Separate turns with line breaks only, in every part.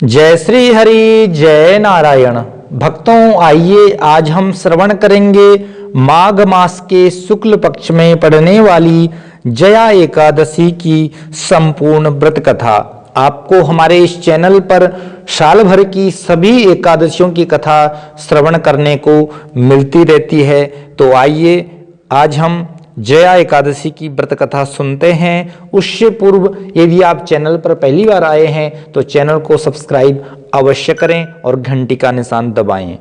जय श्री हरि जय नारायण। भक्तों, आइए आज हम श्रवण करेंगे माघ मास के शुक्ल पक्ष में पड़ने वाली जया एकादशी की संपूर्ण व्रत कथा। आपको हमारे इस चैनल पर साल भर की सभी एकादशियों की कथा श्रवण करने को मिलती रहती है। तो आइए आज हम जया एकादशी की व्रत कथा सुनते हैं। उससे पूर्व यदि आप चैनल पर पहली बार आए हैं तो चैनल को सब्सक्राइब अवश्य करें और घंटी का निशान दबाएं।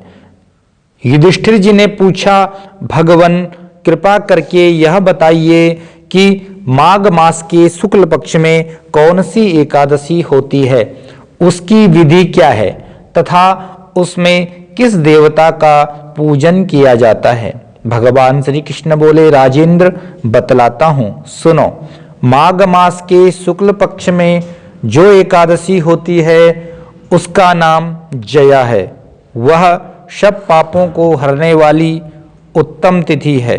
युधिष्ठिर जी ने पूछा, भगवान कृपा करके यह बताइए कि माघ मास के शुक्ल पक्ष में कौन सी एकादशी होती है, उसकी विधि क्या है तथा उसमें किस देवता का पूजन किया जाता है। भगवान श्री कृष्ण बोले, राजेंद्र बतलाता हूं, सुनो। माघ मास के शुक्ल पक्ष में जो एकादशी होती है उसका नाम जया है। वह सब पापों को हरने वाली उत्तम तिथि है।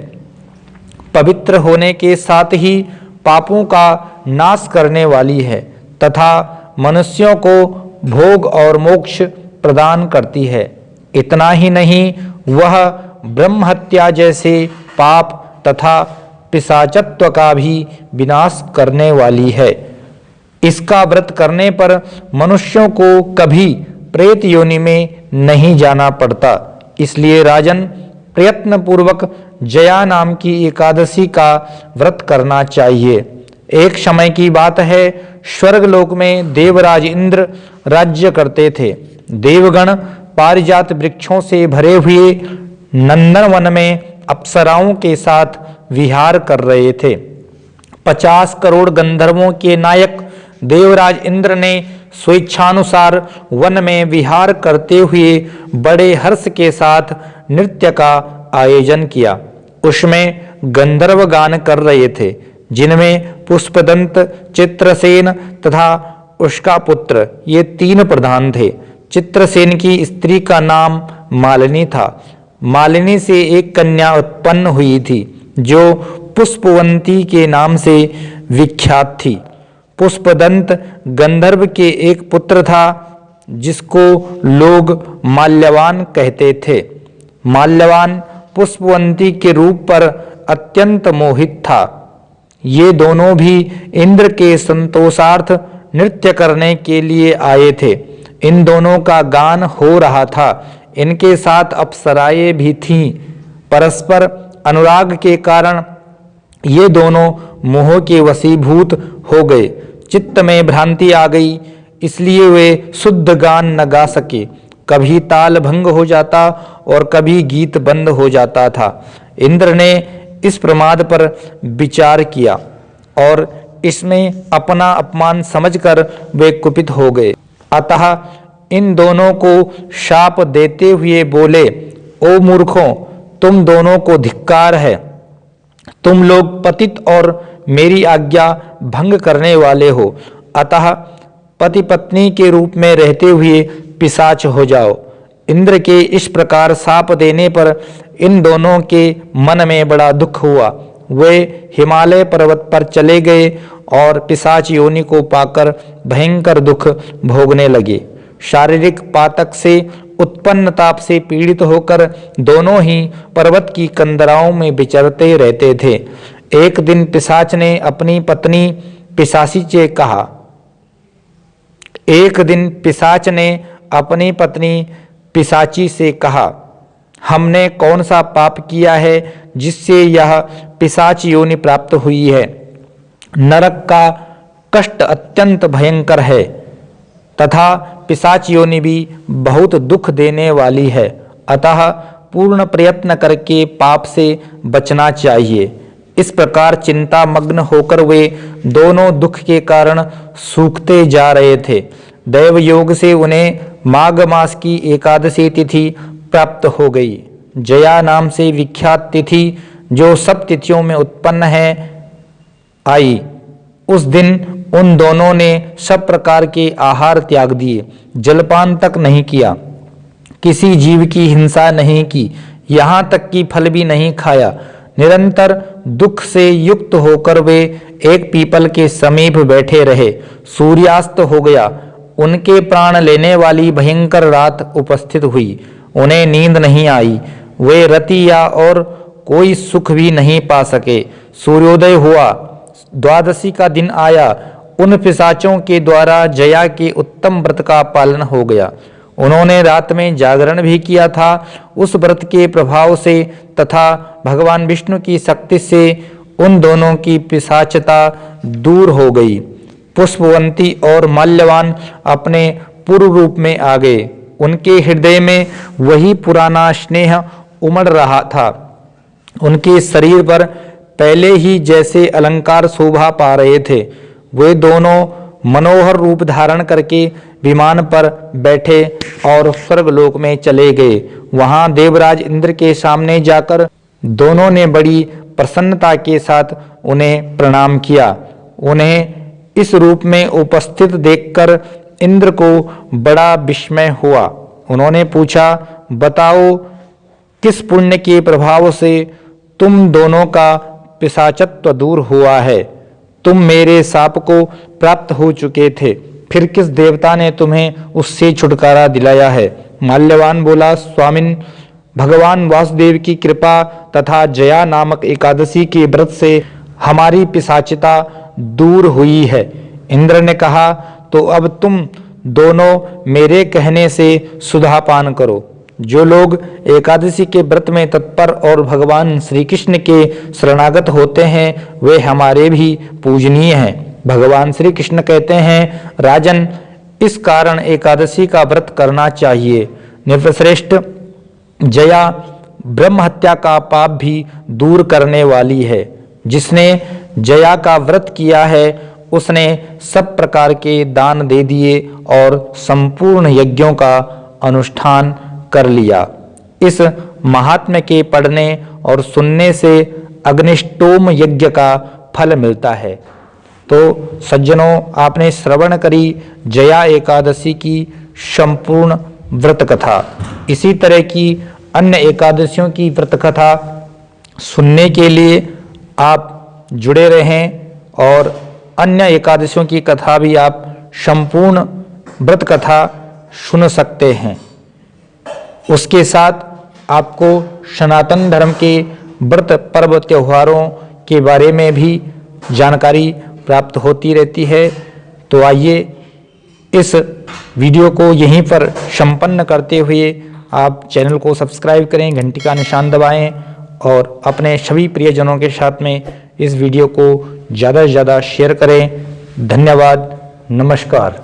पवित्र होने के साथ ही पापों का नाश करने वाली है तथा मनुष्यों को भोग और मोक्ष प्रदान करती है। इतना ही नहीं, वह ब्रह्म हत्या जैसे पाप तथा पिशाचत्व का भी विनाश करने वाली है। इसका व्रत करने पर मनुष्यों को कभी प्रेत योनि में नहीं जाना पड़ता। इसलिए राजन, प्रयत्न पूर्वक जया नाम की एकादशी का व्रत करना चाहिए। एक समय की बात है, स्वर्गलोक में देवराज इंद्र राज्य करते थे। देवगण पारिजात वृक्षों से भरे हुए नंदनवन में अप्सराओं के साथ विहार कर रहे थे। 50 करोड़ गंधर्वों के नायक देवराज इंद्र ने स्वेच्छानुसार वन में विहार करते हुए बड़े हर्ष के साथ नृत्य का आयोजन किया। उसमें गंधर्व गान कर रहे थे, जिनमें पुष्पदंत, चित्रसेन तथा उसका पुत्र, ये 3 प्रधान थे। चित्रसेन की स्त्री का नाम मालिनी था। मालिनी से एक कन्या उत्पन्न हुई थी जो पुष्पवंती के नाम से विख्यात थी। पुष्पदंत गंधर्व के एक पुत्र था जिसको लोग माल्यवान कहते थे। माल्यवान पुष्पवंती के रूप पर अत्यंत मोहित था। ये दोनों भी इंद्र के संतोषार्थ नृत्य करने के लिए आए थे। इन दोनों का गान हो रहा था। इनके साथ अप्सराएं भी थीं। परस्पर अनुराग के कारण ये दोनों मोह के वशीभूत हो गए। चित्त में भ्रांति आ गई, इसलिए वे शुद्ध गान न गा सके। कभी ताल भंग हो जाता और कभी गीत बंद हो जाता था। इंद्र ने इस प्रमाद पर विचार किया और इसमें अपना अपमान समझकर वे कुपित हो गए। अतः इन दोनों को शाप देते हुए बोले, ओ मूर्खों, तुम दोनों को धिक्कार है। तुम लोग पतित और मेरी आज्ञा भंग करने वाले हो। अतः पति पत्नी के रूप में रहते हुए पिशाच हो जाओ। इंद्र के इस प्रकार शाप देने पर इन दोनों के मन में बड़ा दुख हुआ। वे हिमालय पर्वत पर चले गए और पिशाच योनि को पाकर भयंकर दुख भोगने लगे। शारीरिक पातक से उत्पन्न ताप से पीड़ित होकर दोनों ही पर्वत की कंदराओं में विचरते रहते थे। एक दिन पिशाच ने अपनी पत्नी पिशाची से कहा, हमने कौन सा पाप किया है जिससे यह पिशाच योनि प्राप्त हुई है। नरक का कष्ट अत्यंत भयंकर है तथा पिशाच योनि भी बहुत दुख देने वाली है। अतः पूर्ण प्रयत्न करके पाप से बचना चाहिए। इस प्रकार चिंता मग्न होकर वे दोनों दुख के कारण सूखते जा रहे थे। दैव योग से उन्हें माघ मास की एकादशी तिथि प्राप्त हो गई। जया नाम से विख्यात तिथि जो सब तिथियों में उत्पन्न है आई। उस दिन उन दोनों ने सब प्रकार के आहार त्याग दिए, जलपान तक नहीं किया, किसी जीव की हिंसा नहीं की, यहाँ तक कि फल भी नहीं खाया। निरंतर दुख से युक्त होकर वे एक पीपल के समीप बैठे रहे। सूर्यास्त हो गया। उनके प्राण लेने वाली भयंकर रात उपस्थित हुई। उन्हें नींद नहीं आई, वे रति या और कोई सुख भी नहीं पा सके। सूर्योदय हुआ, द्वादशी का दिन आया। उन पिशाचों के द्वारा जया के उत्तम व्रत का पालन हो गया। उन्होंने रात में जागरण भी किया था। उस व्रत के प्रभाव से तथा भगवान विष्णु की शक्ति से उन दोनों की पिशाचता दूर हो गई। पुष्पवंती और माल्यवान अपने पूर्व रूप में आ गए। उनके हृदय में वही पुराना स्नेह उमड़ रहा था। उनके शरीर पर पहले ही जैसे अलंकार शोभा पा रहे थे। वे दोनों मनोहर रूप धारण करके विमान पर बैठे और स्वर्गलोक में चले गए। वहां देवराज इंद्र के सामने जाकर दोनों ने बड़ी प्रसन्नता के साथ उन्हें प्रणाम किया। उन्हें इस रूप में उपस्थित देखकर इंद्र को बड़ा विस्मय हुआ। उन्होंने पूछा, बताओ किस पुण्य के प्रभाव से तुम दोनों का पिशाचत्व दूर हुआ है? तुम मेरे शाप को प्राप्त हो चुके थे, फिर किस देवता ने तुम्हें उससे छुटकारा दिलाया है? माल्यवान बोला, स्वामिन, भगवान वासुदेव की कृपा तथा जया नामक एकादशी के व्रत से हमारी पिशाचिता दूर हुई है। इंद्र ने कहा, तो अब तुम दोनों मेरे कहने से सुधा पान करो। जो लोग एकादशी के व्रत में तत्पर और भगवान श्री कृष्ण के शरणागत होते हैं वे हमारे भी पूजनीय हैं। भगवान श्री कृष्ण कहते हैं, राजन, इस कारण एकादशी का व्रत करना चाहिए। नृपश्रेष्ठ, जया ब्रह्म हत्या का पाप भी दूर करने वाली है। जिसने जया का व्रत किया है उसने सब प्रकार के दान दे दिए और संपूर्ण यज्ञों का अनुष्ठान कर लिया। इस महात्म्य के पढ़ने और सुनने से अग्निष्टोम यज्ञ का फल मिलता है। तो सज्जनों, आपने श्रवण करी जया एकादशी की संपूर्ण व्रत कथा। इसी तरह की अन्य एकादशियों की व्रत कथा सुनने के लिए आप जुड़े रहें और अन्य एकादशियों की कथा भी आप संपूर्ण व्रत कथा सुन सकते हैं। उसके साथ आपको सनातन धर्म के व्रत पर्व त्योहारों के बारे में भी जानकारी प्राप्त होती रहती है। तो आइए इस वीडियो को यहीं पर संपन्न करते हुए आप चैनल को सब्सक्राइब करें, घंटी का निशान दबाएं और अपने सभी प्रियजनों के साथ में इस वीडियो को ज़्यादा से ज़्यादा शेयर करें। धन्यवाद, नमस्कार।